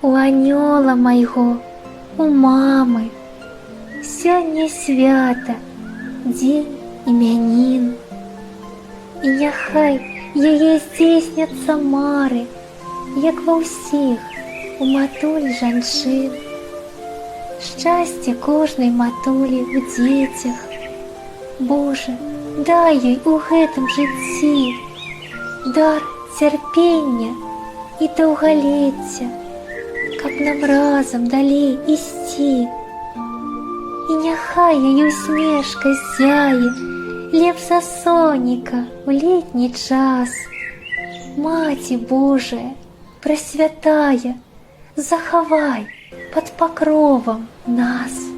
у анёла майго, у мамы. Сёння свята, дзень імянін. І няхай яе здзейсняцца мары, як ва ўсіх у матуль жанчын. Шчасце кожнай матулі ў дзецях. Божа, дай ёй у гэтым жыцці дар цярпення і даўгалецця, каб нам разам далей ісці. І няхай яе усмешка зяе лепш за сонейка ў летні час. Маці Божая, пресвятая, захавай пад пакровам нас.